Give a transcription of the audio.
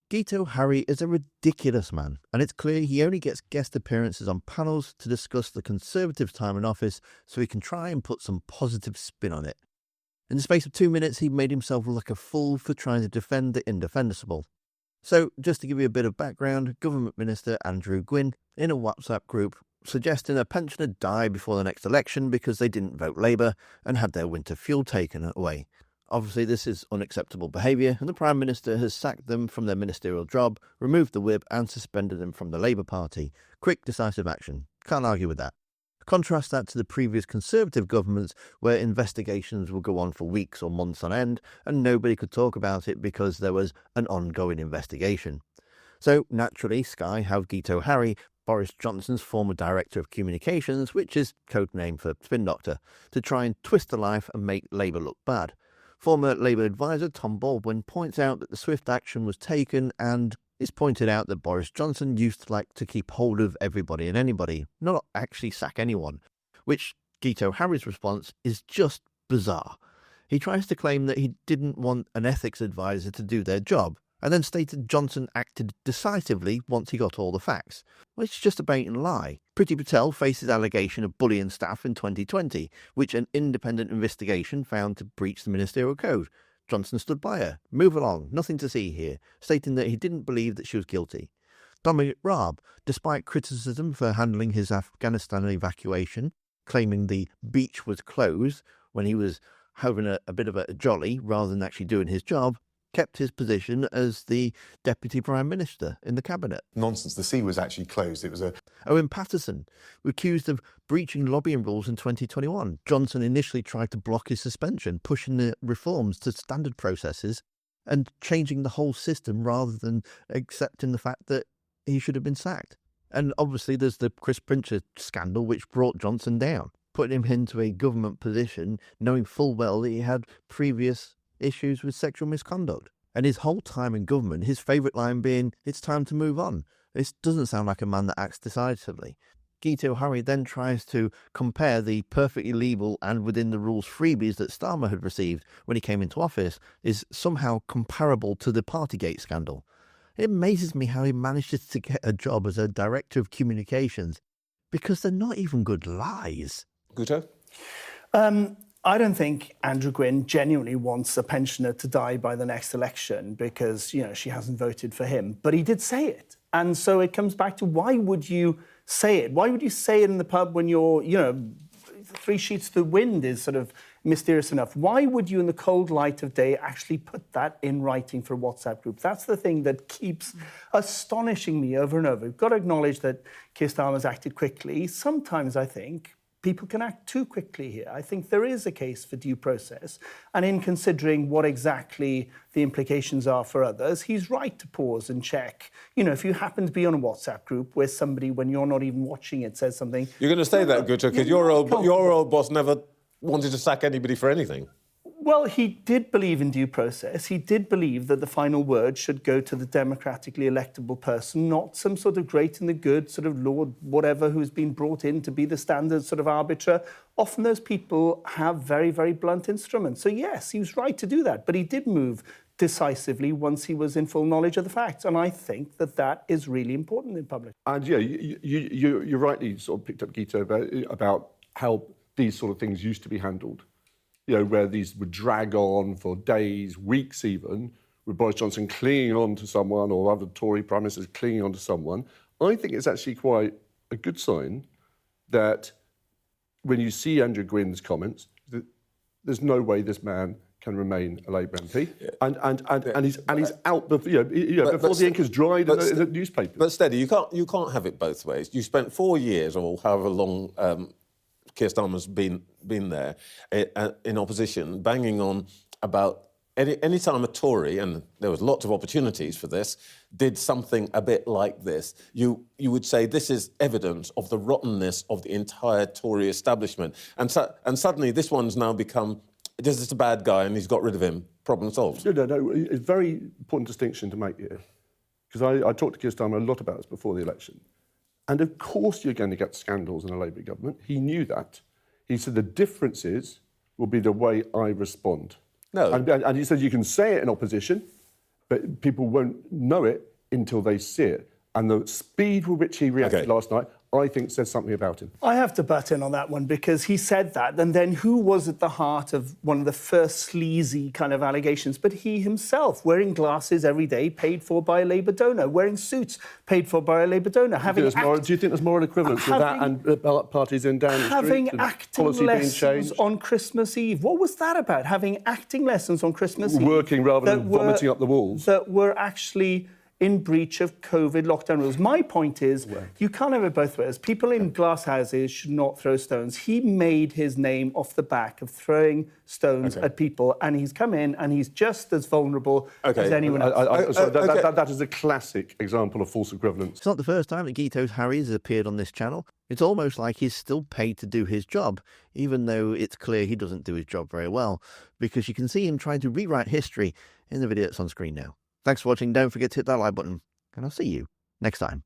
Guto Harri is a ridiculous man, and it's clear he only gets guest appearances on panels to discuss the Conservatives' time in office so he can try and put some positive spin on it. In the space of 2 minutes, he made himself look like a fool for trying to defend the indefensible. So, just to give you a bit of background, Government Minister Andrew Gwynne, in a WhatsApp group, suggesting a pensioner die before the next election because they didn't vote Labour and had their winter fuel taken away. Obviously, this is unacceptable behaviour, and the Prime Minister has sacked them from their ministerial job, removed the whip and suspended them from the Labour Party. Quick, decisive action. Can't argue with that. Contrast that to the previous Conservative governments where investigations would go on for weeks or months on end and nobody could talk about it because there was an ongoing investigation. So, naturally, Sky have Guto Harri, Boris Johnson's former Director of Communications, which is code name for Spin Doctor, to try and twist the life and make Labour look bad. Former Labour advisor Tom Baldwin points out that the swift action was taken and is pointed out that Boris Johnson used to like to keep hold of everybody and anybody, not actually sack anyone, which Guto Harri's response is just bizarre. He tries to claim that he didn't want an ethics advisor to do their job, and then stated Johnson acted decisively once he got all the facts. Well, it's just a blatant lie. Priti Patel faces allegation of bullying staff in 2020, which an independent investigation found to breach the ministerial code. Johnson stood by her. Move along, nothing to see here, stating that he didn't believe that she was guilty. Dominic Raab, despite criticism for handling his Afghanistan evacuation, claiming the beach was closed when he was having a bit of a jolly rather than actually doing his job, kept his position as the Deputy Prime Minister in the Cabinet. Nonsense. The sea was actually closed. It was a... Owen Paterson, accused of breaching lobbying rules in 2021. Johnson initially tried to block his suspension, pushing the reforms to standard processes and changing the whole system rather than accepting the fact that he should have been sacked. And obviously there's the Chris Pritchard scandal, which brought Johnson down, putting him into a government position, knowing full well that he had previous issues with sexual misconduct. And his whole time in government, his favourite line being, "It's time to move on." This doesn't sound like a man that acts decisively. Guto Harri then tries to compare the perfectly legal and within the rules freebies that Starmer had received when he came into office is somehow comparable to the Partygate scandal. It amazes me how he manages to get a job as a Director of Communications because they're not even good lies. Guto? I don't think Andrew Gwynne genuinely wants a pensioner to die by the next election because, she hasn't voted for him. But he did say it. And so it comes back to why would you say it? Why would you say it in the pub when you're, 3 sheets to the wind is sort of mysterious enough? Why would you, in the cold light of day, actually put that in writing for a WhatsApp group? That's the thing that keeps astonishing me over and over. We've got to acknowledge that Keir Starmer's acted quickly. Sometimes, I think, people can act too quickly here. I think there is a case for due process. And in considering what exactly the implications are for others, he's right to pause and check. If you happen to be on a WhatsApp group where somebody, when you're not even watching it, says something... You're going to say that, Guto, because your old boss never wanted to sack anybody for anything. Well, he did believe in due process. He did believe that the final word should go to the democratically electable person, not some sort of great and the good sort of lord whatever who's been brought in to be the standard sort of arbiter. Often those people have very, very blunt instruments. So, yes, he was right to do that. But he did move decisively once he was in full knowledge of the facts. And I think that is really important in public. And, you rightly sort of picked up, Guto, about how these sort of things used to be handled. Where these would drag on for days, weeks even, with Boris Johnson clinging on to someone or other Tory prime ministers clinging on to someone. I think it's actually quite a good sign that when you see Andrew Gwynne's comments, that there's no way this man can remain a Labour MP, and he's out before the ink is dried in the newspaper. But steady, you can't have it both ways. You spent 4 years or however long Keir Starmer's been there in opposition, banging on about any time a Tory, and there was lots of opportunities for this, did something a bit like this, you would say this is evidence of the rottenness of the entire Tory establishment. And suddenly this one's now become, just a bad guy and he's got rid of him, problem solved. No, it's a very important distinction to make here. Because I talked to Keir Starmer a lot about this before the election. And of course you're going to get scandals in a Labour government. He knew that. He said the differences will be the way I respond. No. And he said you can say it in opposition, but people won't know it until they see it. And the speed with which he reacted last night, I think, says something about him. I have to butt in on that one because he said that, and then who was at the heart of one of the first sleazy kind of allegations? But he himself, wearing glasses every day, paid for by a Labour donor, wearing suits, paid for by a Labour donor. Do you think there's moral equivalence with that and parties in Downing Street? Having acting lessons on Christmas Eve. What was that about? Having acting lessons on Christmas Eve. Working rather than vomiting up the walls. That were actually in breach of COVID lockdown rules. My point is, you can't have it both ways. People in glass houses should not throw stones. He made his name off the back of throwing stones at people, and he's come in and he's just as vulnerable as anyone else. That is a classic example of false equivalence. It's not the first time that Guto Harri has appeared on this channel. It's almost like he's still paid to do his job, even though it's clear he doesn't do his job very well, because you can see him trying to rewrite history in the video that's on screen now. Thanks for watching. Don't forget to hit that like button, and I'll see you next time.